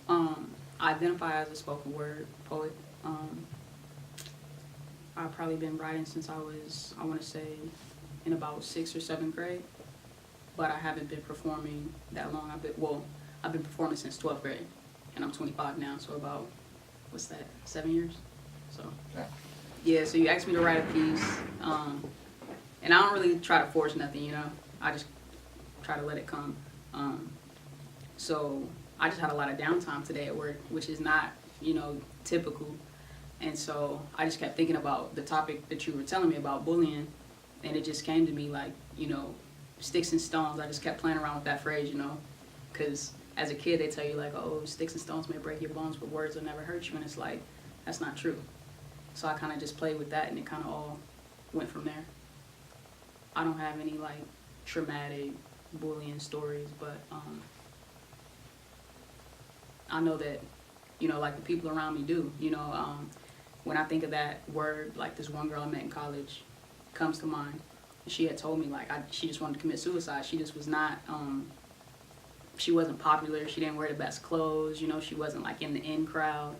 I identify as a spoken word poet. I've probably been writing since I was, I want to say, in about 6th or 7th grade. But I haven't been performing that long. I've been performing since 12th grade, and I'm 25 now, so about, what's that, 7 years? So, yeah, so you asked me to write a piece, and I don't really try to force nothing, you know? I just try to let it come. So I just had a lot of downtime today at work, which is not, typical. And so I just kept thinking about the topic that you were telling me about, bullying, and it just came to me like, sticks and stones. I just kept playing around with that phrase, because as a kid they tell you like, oh, sticks and stones may break your bones, but words will never hurt you, and it's like, that's not true. So I kind of just played with that, and it kind of all went from there. I don't have any like traumatic bullying stories, but I know that, like the people around me do. When I think of that word, like this one girl I met in college comes to mind. She had told me like she just wanted to commit suicide. She just was not, she wasn't popular. She didn't wear the best clothes. She wasn't like in the in crowd.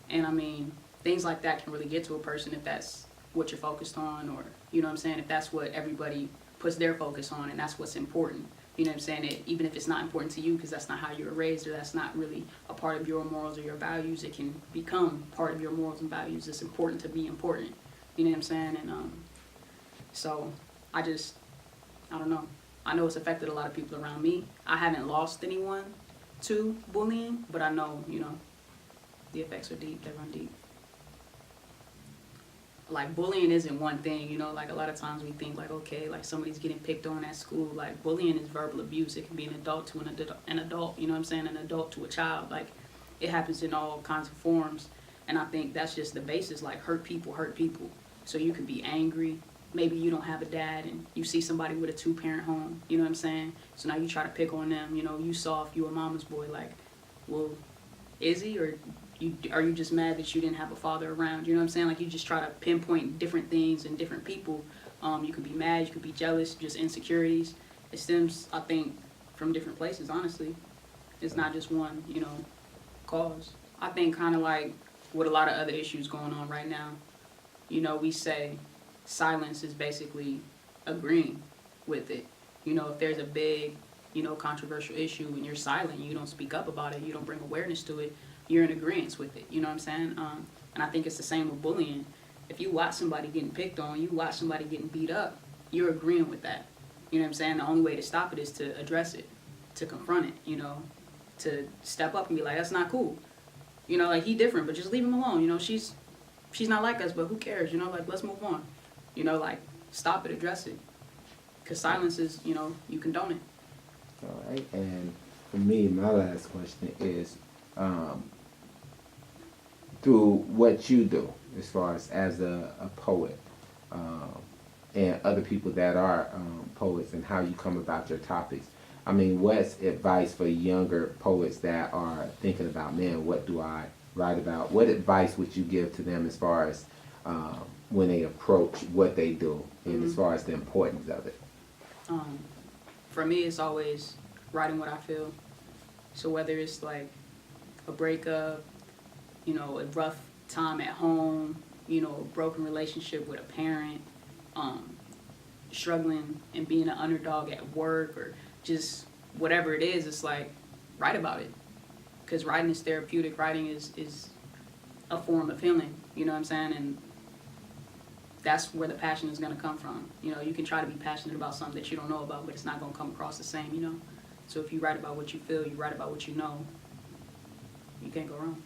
And I mean, things like that can really get to a person if that's what you're focused on, or, if that's what everybody puts their focus on and that's what's important. Even if it's not important to you because that's not how you were raised, or that's not really a part of your morals or your values, it can become part of your morals and values. It's important to be important. And so I don't know. I know it's affected a lot of people around me. I haven't lost anyone to bullying, but I know, the effects are deep. They run deep. Like, bullying isn't one thing, like a lot of times we think like, okay, like somebody's getting picked on at school. Like, bullying is verbal abuse. It can be an adult to an adult, an adult to a child. Like, it happens in all kinds of forms. And I think that's just the basis. Like, hurt people. So you can be angry. Maybe you don't have a dad and you see somebody with a 2-parent home, So now you try to pick on them, you soft, you a mama's boy. Like, well, is he, or are you just mad that you didn't have a father around? Like, you just try to pinpoint different things and different people. You could be mad, you could be jealous, just insecurities. It stems, I think, from different places, honestly. It's not just one, cause. I think kind of like with a lot of other issues going on right now, we say silence is basically agreeing with it. If there's a big, controversial issue and you're silent, you don't speak up about it, you don't bring awareness to it, you're in agreement with it. And I think it's the same with bullying. If you watch somebody getting picked on, you watch somebody getting beat up, you're agreeing with that. The only way to stop it is to address it, to confront it, to step up and be like, that's not cool. Like, he different, but just leave him alone. She's not like us, but who cares? Like, let's move on. Like, stop it, address it. Because silence is, you condone it. All right, and for me, my last question is, through what you do, as far as a poet, and other people that are poets, and how you come about your topics. I mean, what's advice for younger poets that are thinking about, man, what do I write about? What advice would you give to them as far as when they approach what they do, and as far as the importance of it? For me, it's always writing what I feel. So whether it's like a breakup, a rough time at home, a broken relationship with a parent, struggling and being an underdog at work, or just whatever it is, it's like, write about it. Because writing is therapeutic. Writing is a form of healing, And that's where the passion is going to come from. You can try to be passionate about something that you don't know about, but it's not going to come across the same, So if you write about what you feel, you write about what you know, you can't go wrong.